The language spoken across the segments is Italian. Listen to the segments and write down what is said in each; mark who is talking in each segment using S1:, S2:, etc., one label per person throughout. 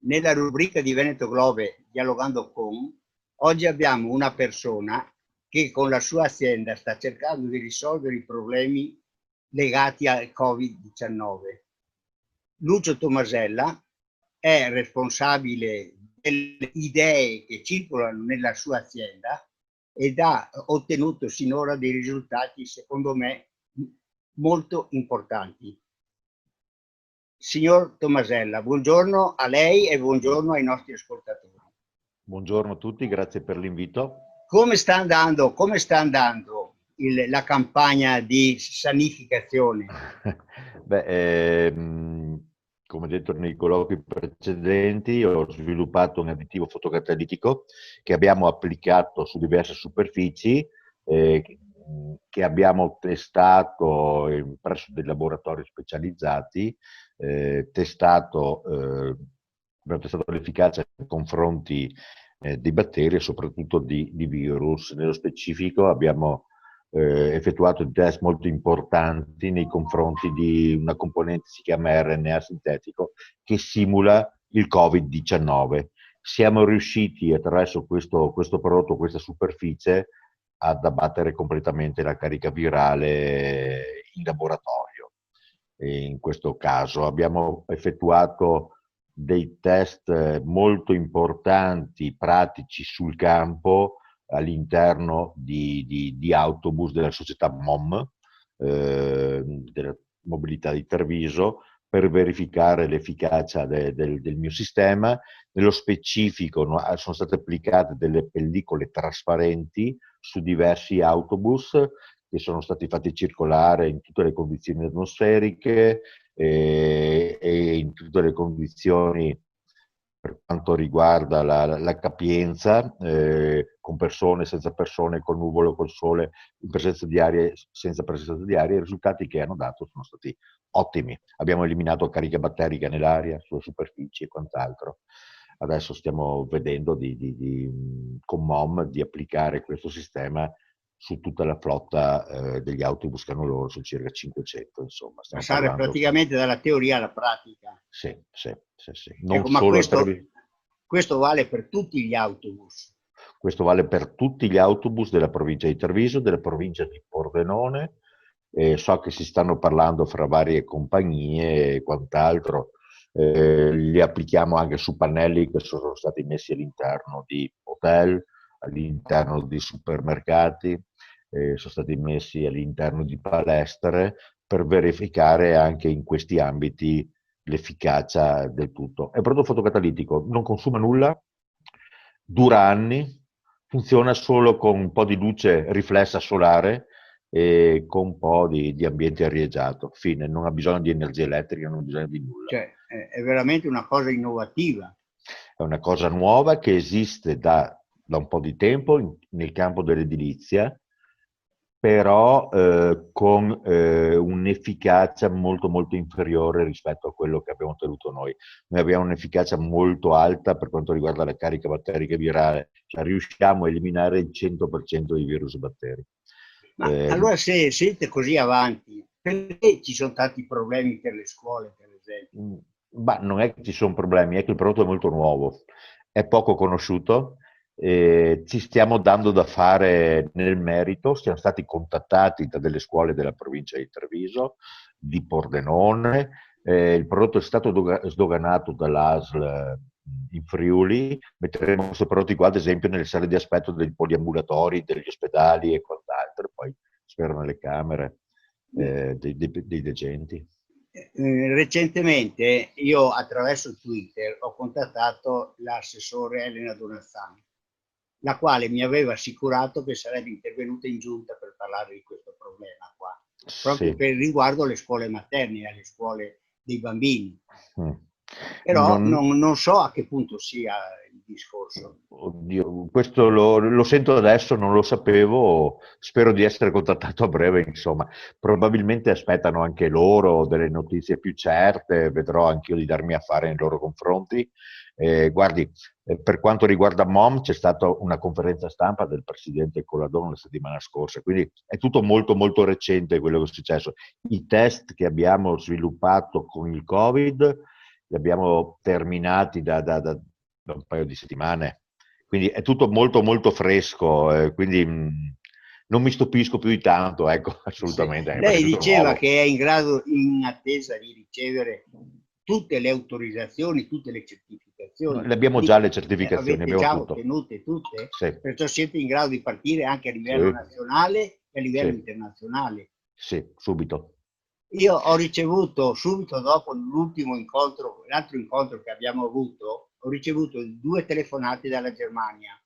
S1: Nella rubrica di Veneto Globe Dialogando con, oggi abbiamo una persona che con la sua azienda sta cercando di risolvere i problemi legati al Covid-19. Lucio Tomasella è responsabile delle idee che circolano nella sua azienda ed ha ottenuto sinora dei risultati, secondo me, molto importanti. Signor Tomasella, buongiorno a lei e buongiorno ai nostri ascoltatori.
S2: Buongiorno a tutti, grazie per l'invito.
S1: Come sta andando la campagna di sanificazione?
S2: Come detto nei colloqui precedenti, ho sviluppato un additivo fotocatalitico che abbiamo applicato su diverse superfici, che abbiamo testato presso dei laboratori specializzati, abbiamo testato l'efficacia nei confronti di batteri e soprattutto di virus. Nello specifico abbiamo effettuato dei test molto importanti nei confronti di una componente che si chiama RNA sintetico che simula il Covid-19. Siamo riusciti attraverso questo prodotto, questa superficie, ad abbattere completamente la carica virale in laboratorio. E in questo caso abbiamo effettuato dei test molto importanti, pratici sul campo, all'interno di autobus della società MOM, della mobilità di Treviso, per verificare l'efficacia del mio sistema. Nello specifico sono state applicate delle pellicole trasparenti su diversi autobus che sono stati fatti circolare in tutte le condizioni atmosferiche e in tutte le condizioni per quanto riguarda la capienza, con persone, senza persone, col nuvolo, col sole, in presenza di aria, senza presenza di aria. I risultati che hanno dato sono stati ottimi. Abbiamo eliminato carica batterica nell'aria, sulle superfici e quant'altro. Adesso stiamo vedendo con MOM di applicare questo sistema su tutta la flotta degli autobus che hanno loro, su circa 500, insomma.
S1: Passare praticamente dalla teoria alla pratica.
S2: Sì.
S1: Non ecco, solo questo vale per tutti gli autobus.
S2: Questo vale per tutti gli autobus della provincia di Treviso, della provincia di Pordenone. So che si stanno parlando fra varie compagnie e quant'altro. Li applichiamo anche su pannelli che sono stati messi all'interno di hotel, all'interno di supermercati, sono stati messi all'interno di palestre, per verificare anche in questi ambiti l'efficacia del tutto. È un prodotto fotocatalitico, non consuma nulla, dura anni, funziona solo con un po' di luce riflessa solare e con un po' di ambiente arieggiato. Fine, non ha bisogno di energia elettrica, non ha bisogno di nulla.
S1: Cioè, è veramente una cosa innovativa.
S2: È una cosa nuova che esiste da un po' di tempo nel campo dell'edilizia, però con un'efficacia molto molto inferiore rispetto a quello che abbiamo ottenuto noi. Noi abbiamo un'efficacia molto alta per quanto riguarda la carica batterica virale, cioè riusciamo a eliminare il 100% dei virus e batteri.
S1: Ma allora se siete così avanti, perché ci sono tanti problemi per le scuole, per esempio?
S2: Ma non è che ci sono problemi, è che il prodotto è molto nuovo, è poco conosciuto. Ci stiamo dando da fare nel merito, siamo stati contattati da delle scuole della provincia di Treviso, di Pordenone, il prodotto è stato sdoganato dall'ASL in Friuli. Metteremo questi prodotti qua ad esempio nelle sale di aspetto dei poliambulatori, degli ospedali e quant'altro, poi spero nelle camere dei degenti.
S1: Recentemente io attraverso Twitter ho contattato l'assessore Elena Donazzani, la quale mi aveva assicurato che sarebbe intervenuta in giunta per parlare di questo problema qua, proprio per riguardo alle scuole materne, alle scuole dei bambini. Però non so a che punto sia il discorso.
S2: Oddio, questo lo sento adesso, non lo sapevo, spero di essere contattato a breve, insomma. Probabilmente aspettano anche loro delle notizie più certe, vedrò anch'io di darmi a fare nei loro confronti. Guardi, per quanto riguarda MOM c'è stata una conferenza stampa del presidente Colladon la settimana scorsa, quindi è tutto molto molto recente quello che è successo. I test che abbiamo sviluppato con il Covid li abbiamo terminati da un paio di settimane, quindi è tutto molto molto fresco, quindi non mi stupisco più di tanto, ecco,
S1: Sì.
S2: assolutamente, anche perché
S1: Lei
S2: è tutto
S1: diceva
S2: nuovo.
S1: che è in grado, in attesa di ricevere tutte le autorizzazioni, tutte le
S2: No,
S1: certificazioni.
S2: le abbiamo già le certificazioni,
S1: Avete
S2: abbiamo
S1: già
S2: tutto.
S1: ottenute tutte?
S2: Sì,
S1: Perciò siete in grado di partire anche a livello
S2: sì,
S1: nazionale e a livello
S2: sì,
S1: internazionale.
S2: sì, subito.
S1: Io ho ricevuto subito dopo l'ultimo incontro, l'altro incontro che abbiamo avuto, ho ricevuto 2 telefonate dalla Germania,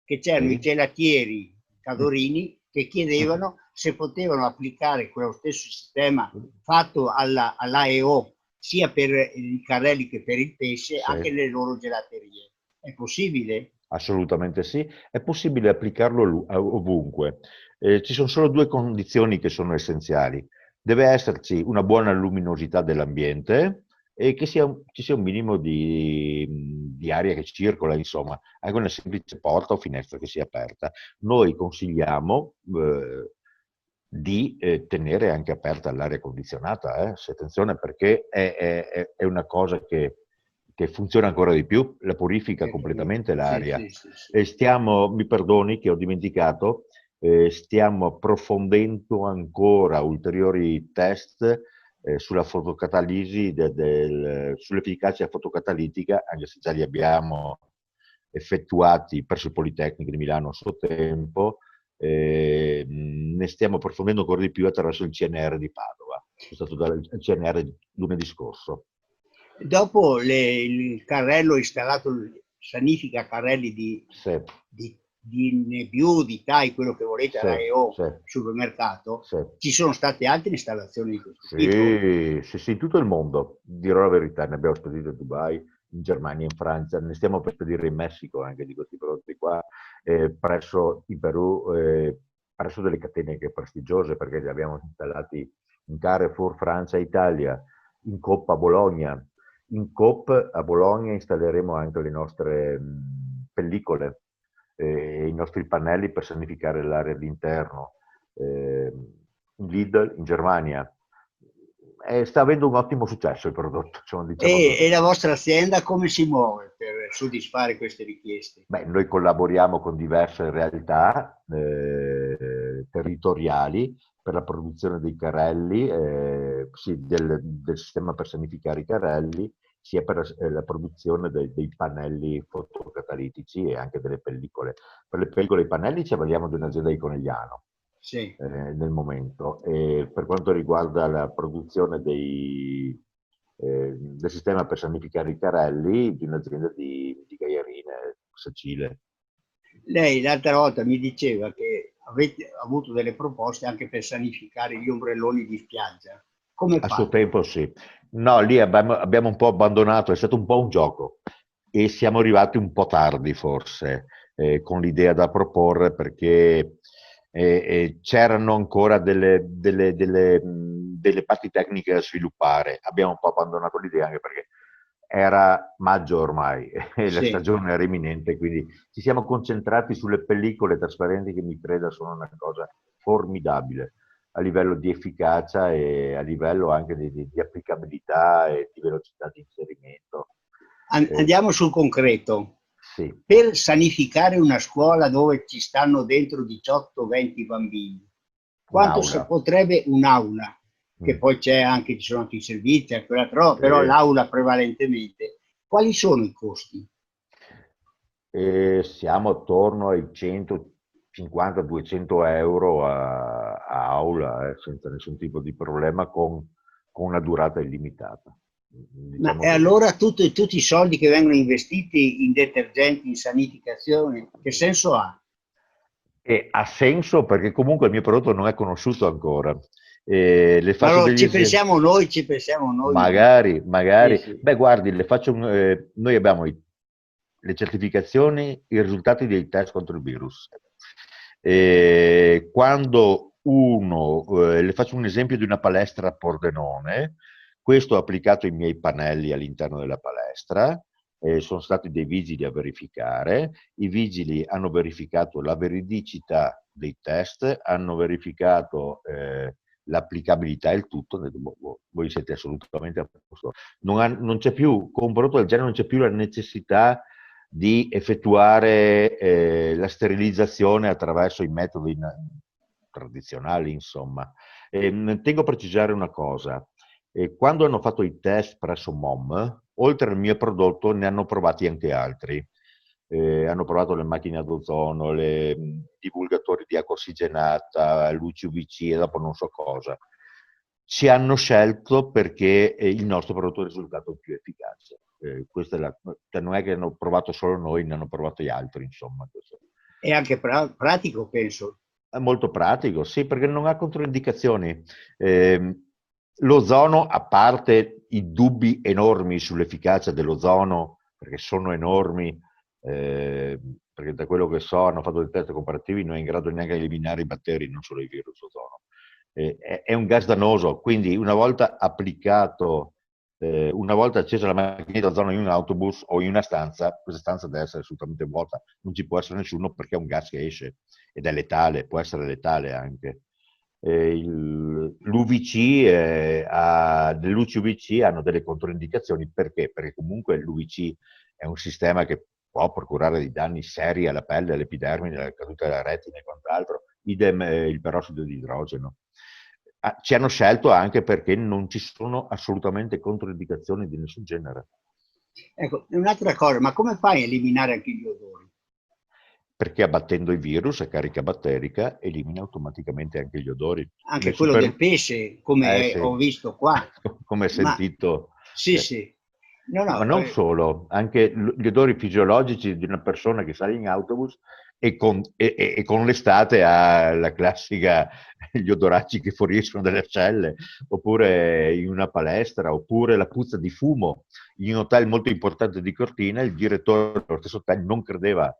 S1: che c'erano i
S2: Sì.
S1: gelatieri
S2: Mm,
S1: cadorini che
S2: mm,
S1: chiedevano se potevano applicare quello stesso sistema fatto all'AEO, sia per i carrelli che per il pesce,
S2: sì.
S1: anche nelle loro gelaterie. È possibile?
S2: Assolutamente sì, è possibile applicarlo ovunque. Ci sono solo due condizioni che sono essenziali. Deve esserci una buona luminosità dell'ambiente e che ci sia un minimo di aria che circola, insomma, anche una semplice porta o finestra che sia aperta. Noi consigliamo di tenere anche aperta l'aria condizionata, se attenzione perché è una cosa che funziona ancora di più, la purifica completamente
S1: Sì,
S2: l'aria.
S1: sì, sì, sì.
S2: E mi perdoni che ho dimenticato, stiamo approfondendo ancora ulteriori test sulla fotocatalisi, sull'efficacia fotocatalitica, anche se già li abbiamo effettuati presso il Politecnico di Milano a suo tempo, ne stiamo approfondendo ancora di più attraverso il CNR di Padova. Sono stato dal CNR lunedì scorso.
S1: Dopo il carrello installato, sanifica carrelli
S2: Sì,
S1: di Nebiu, di Tai, quello che volete,
S2: sì,
S1: all'AEO,
S2: sì,
S1: supermercato,
S2: sì.
S1: ci sono state altre installazioni di questo tipo?
S2: Sì, sì, sì, in tutto il mondo, dirò la verità, ne abbiamo spedito a Dubai, in Germania, in Francia, ne stiamo per spedire in Messico anche di questi prodotti qua, presso in Perù, presso delle catene che prestigiose perché li abbiamo installati in Carrefour, Francia e Italia, in Coop a Bologna. In Coop a Bologna installeremo anche le nostre pellicole, i nostri pannelli per sanificare l'area d'interno. In Lidl in Germania. Sta avendo un ottimo successo il prodotto, diciamo
S1: E
S2: così.
S1: la vostra azienda come si muove per soddisfare queste richieste?
S2: Beh, noi collaboriamo con diverse realtà territoriali per la produzione dei carrelli, sì, del sistema per sanificare i carrelli, sia per la produzione dei pannelli fotocatalitici e anche delle pellicole. Per le pellicole e i pannelli ci avvaliamo di un'azienda di Conegliano
S1: Sì.
S2: nel momento. E per quanto riguarda la produzione del sistema per sanificare i carrelli, di un'azienda di Gaiarine, Sacile.
S1: Lei l'altra volta mi diceva che avete avuto delle proposte anche per sanificare gli ombrelloni di spiaggia. Come
S2: A suo
S1: fate?
S2: tempo sì. No, lì abbiamo un po' abbandonato, è stato un po' un gioco e siamo arrivati un po' tardi forse con l'idea da proporre perché c'erano ancora delle parti tecniche da sviluppare. Abbiamo un po' abbandonato l'idea anche perché era maggio ormai e la
S1: Sì.
S2: stagione era imminente, quindi ci siamo concentrati sulle pellicole trasparenti che mi creda sono una cosa formidabile a livello di efficacia e a livello anche di applicabilità e di velocità di inserimento. Eh,
S1: Andiamo sul concreto.
S2: sì,
S1: Per sanificare una scuola dove ci stanno dentro 18-20 bambini, quanto
S2: un'aula.
S1: potrebbe un'aula, che
S2: Mm.
S1: poi c'è anche, ci sono anche i servizi, però
S2: Sì.
S1: l'aula prevalentemente, quali sono i costi?
S2: E siamo attorno ai 150-200 euro a aula, senza nessun tipo di problema, con una durata illimitata.
S1: Ma
S2: Diciamo
S1: e
S2: così.
S1: allora tutti i soldi che vengono investiti in detergenti, in sanificazione, che senso ha?
S2: E ha senso perché comunque il mio prodotto non è conosciuto ancora. Le
S1: Ma
S2: faccio degli esempi.
S1: ci pensiamo noi.
S2: Magari,
S1: Sì,
S2: magari.
S1: sì.
S2: Beh, guardi, noi abbiamo le certificazioni, i risultati dei test contro il virus. Quando le faccio un esempio di una palestra a Pordenone, questo ho applicato i miei pannelli all'interno della palestra, sono stati dei vigili a verificare, i vigili hanno verificato la veridicità dei test, hanno verificato l'applicabilità e il tutto, voi siete assolutamente a posto. Non c'è più, con un prodotto del genere non c'è più la necessità di effettuare la sterilizzazione attraverso i metodi tradizionali, insomma. Tengo a precisare una cosa. Quando hanno fatto i test presso MOM, oltre al mio prodotto ne hanno provati anche altri. Hanno provato le macchine ad ozono, i divulgatori di acqua ossigenata, luci UVC e dopo non so cosa. Ci hanno scelto perché il nostro prodotto è risultato più efficace. Questa è cioè non è che hanno provato solo noi, ne hanno provato gli altri, insomma. Questo.
S1: È anche pratico, penso.
S2: È molto pratico, sì, perché non ha controindicazioni. L'ozono, a parte i dubbi enormi sull'efficacia dell'ozono, perché sono enormi, perché da quello che so hanno fatto dei test comparativi, non è in grado neanche di eliminare i batteri, non solo i virus ozono. È un gas dannoso, quindi una volta applicato, una volta accesa la macchina d'ozono in un autobus o in una stanza, questa stanza deve essere assolutamente vuota, non ci può essere nessuno perché è un gas che esce ed è letale, può essere letale anche. L'UVC, le luci UVC hanno delle controindicazioni, perché? Perché comunque l'UVC è un sistema che può procurare dei danni seri alla pelle, all'epidermide, alla caduta della retina e quant'altro, idem il perossido di idrogeno. Ci hanno scelto anche perché non ci sono assolutamente controindicazioni di nessun genere.
S1: Ecco, un'altra cosa, ma come fai a eliminare anche gli odori?
S2: Perché abbattendo i virus a carica batterica elimina automaticamente anche gli odori.
S1: Anche quello del pesce, come
S2: sì.
S1: ho visto qua.
S2: Come hai sentito.
S1: Sì, sì. No,
S2: Ma non solo, anche gli odori fisiologici di una persona che sale in autobus e con l'estate ha la classica, gli odoracci che fuoriescono dalle celle, oppure in una palestra, oppure la puzza di fumo. In un hotel molto importante di Cortina, il direttore dello stesso hotel non credeva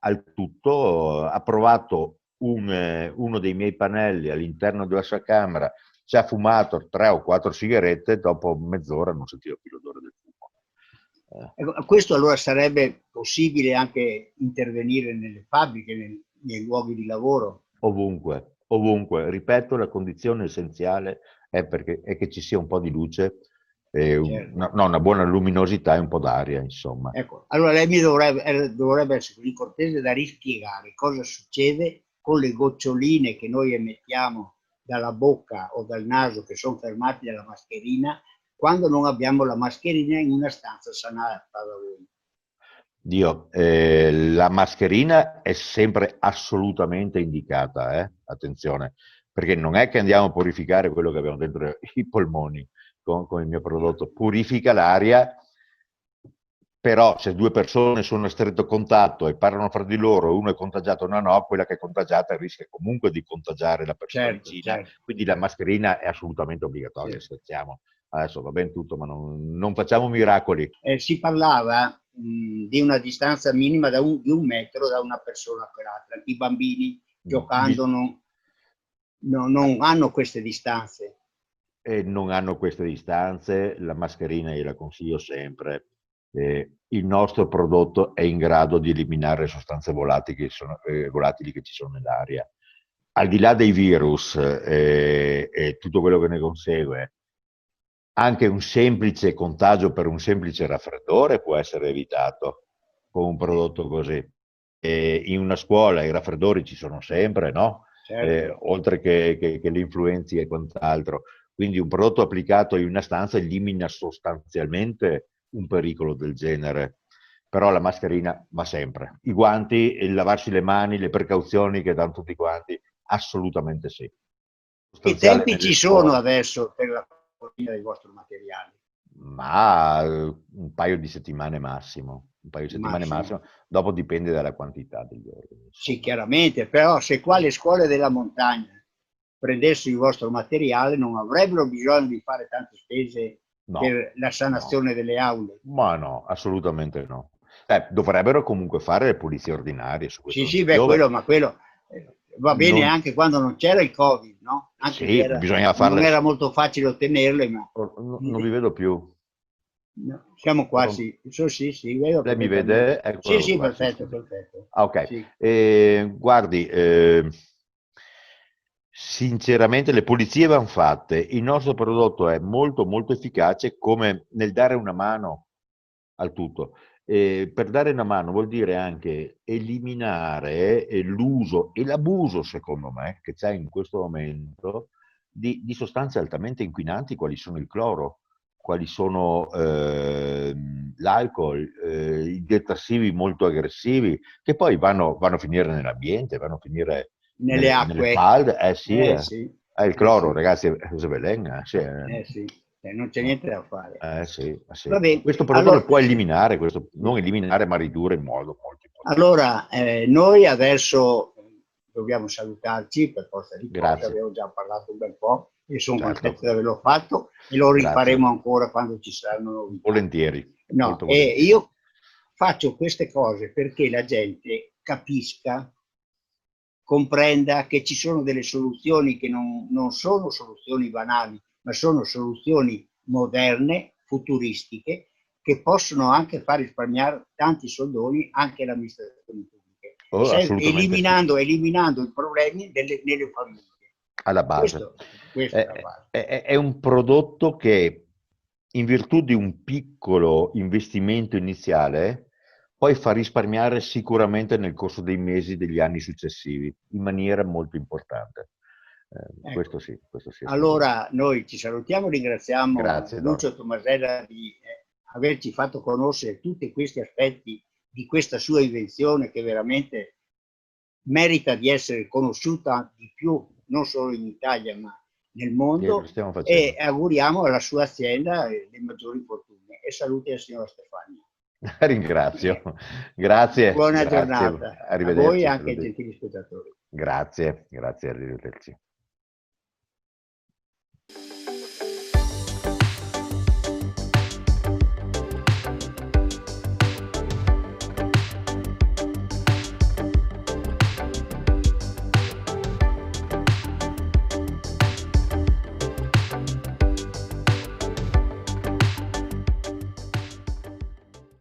S2: al tutto, ha provato uno dei miei pannelli all'interno della sua camera, ci ha fumato 3 o 4 sigarette, dopo mezz'ora non sentiva più l'odore del fumo.
S1: Questo allora sarebbe possibile anche intervenire nelle fabbriche, nei luoghi di lavoro?
S2: Ovunque, ovunque. Ripeto, la condizione essenziale è che ci sia un po' di luce,
S1: Certo.
S2: una buona luminosità e un po' d'aria, insomma.
S1: Ecco, allora lei mi dovrebbe essere così cortese da rispiegare cosa succede con le goccioline che noi emettiamo dalla bocca o dal naso, che sono fermati dalla mascherina, quando non abbiamo la mascherina in una stanza sanata da voi.
S2: Dio, la mascherina è sempre assolutamente indicata, attenzione, perché non è che andiamo a purificare quello che abbiamo dentro i polmoni con il mio prodotto, purifica l'aria, però se 2 persone sono a stretto contatto e parlano fra di loro, uno è contagiato, uno no, quella che è contagiata rischia comunque di contagiare la persona vicina,
S1: Certo.
S2: quindi la mascherina è assolutamente obbligatoria,
S1: Sì.
S2: scherziamo. Adesso va bene tutto, ma non facciamo miracoli.
S1: Si parlava di una distanza minima di 1 metro da una persona all'altra. I bambini giocando non hanno queste distanze.
S2: Non hanno queste distanze, la mascherina io la consiglio sempre. Il nostro prodotto è in grado di eliminare sostanze volatili che ci sono nell'aria. Al di là dei virus e tutto quello che ne consegue, anche un semplice contagio per un semplice raffreddore può essere evitato con un prodotto così. In una scuola i raffreddori ci sono sempre, no?
S1: Certo.
S2: Oltre che le influenze e quant'altro. Quindi un prodotto applicato in una stanza elimina sostanzialmente un pericolo del genere. Però la mascherina va sempre. I guanti, il lavarsi le mani, le precauzioni che danno tutti quanti, assolutamente sì.
S1: Che tempi ci sono adesso per la consegna dei vostri materiali?
S2: Ma un paio di settimane massimo. Un paio di settimane massimo. Dopo dipende dalla quantità degli ordini.
S1: Sì, chiaramente, però se qua le scuole della montagna prendessero il vostro materiale non avrebbero bisogno di fare tante spese per la sanazione delle aule.
S2: Ma no, assolutamente no. Dovrebbero comunque fare le pulizie ordinarie su questo.
S1: Sì, beh, quello va bene anche quando non c'era il Covid, no? Anche
S2: sì, bisognava farle.
S1: Non era molto facile ottenerle, ma
S2: non vi vedo più.
S1: No, siamo quasi. Sì, vedo.
S2: Lei mi vede?
S1: Sì, perfetto.
S2: Ok.
S1: Sì.
S2: Guardi, Sinceramente le pulizie vanno fatte, il nostro prodotto è molto molto efficace come nel dare una mano al tutto. Per dare una mano vuol dire anche eliminare l'uso e l'abuso, secondo me, che c'è in questo momento di sostanze altamente inquinanti, quali sono il cloro, quali sono l'alcol, i detersivi molto aggressivi, che poi vanno a finire nell'ambiente, vanno a finire
S1: nelle
S2: nelle
S1: acque.
S2: falde. Sì,
S1: Sì,
S2: il cloro,
S1: sì,
S2: ragazzi, è veleno. Sì,
S1: sì, non c'è
S2: no.
S1: niente da fare.
S2: Sì,
S1: Va
S2: sì.
S1: bene,
S2: Questo prodotto lo
S1: allora,
S2: puoi eliminare, non
S1: sì.
S2: eliminare, ma ridurre in modo molto importante.
S1: Allora, noi adesso dobbiamo salutarci per forza di cose,
S2: Grazie,
S1: abbiamo già parlato un bel po' e sono contento
S2: certo,
S1: di averlo fatto e lo
S2: grazie.
S1: rifaremo ancora quando ci saranno novità.
S2: Volentieri,
S1: No,
S2: molto
S1: e
S2: volentieri.
S1: io faccio queste cose perché la gente capisca, comprenda che ci sono delle soluzioni che non sono soluzioni banali, ma sono soluzioni moderne, futuristiche, che possono anche far risparmiare tanti soldoni anche alle amministrazioni pubbliche,
S2: Oh, assolutamente sì,
S1: eliminando i problemi nelle famiglie.
S2: alla base.
S1: Questa è la base.
S2: È un prodotto che, in virtù di un piccolo investimento iniziale, poi fa risparmiare sicuramente nel corso dei mesi degli anni successivi, in maniera molto importante.
S1: Ecco.
S2: Questo sì, assolutamente.
S1: Allora noi ci salutiamo, ringraziamo
S2: Grazie, Don.
S1: Lucio Tomasella di averci fatto conoscere tutti questi aspetti di questa sua invenzione che veramente merita di essere conosciuta di più, non solo in Italia ma nel
S2: Sì, lo
S1: mondo,
S2: stiamo
S1: e
S2: facendo.
S1: auguriamo alla sua azienda le maggiori fortune. E saluti alla signora Stefania.
S2: Ringrazio. Grazie,
S1: Buona
S2: grazie.
S1: giornata a voi e
S2: Arrivederci.
S1: anche ai
S2: Saluti.
S1: gentili spettatori.
S2: Grazie, grazie, arrivederci.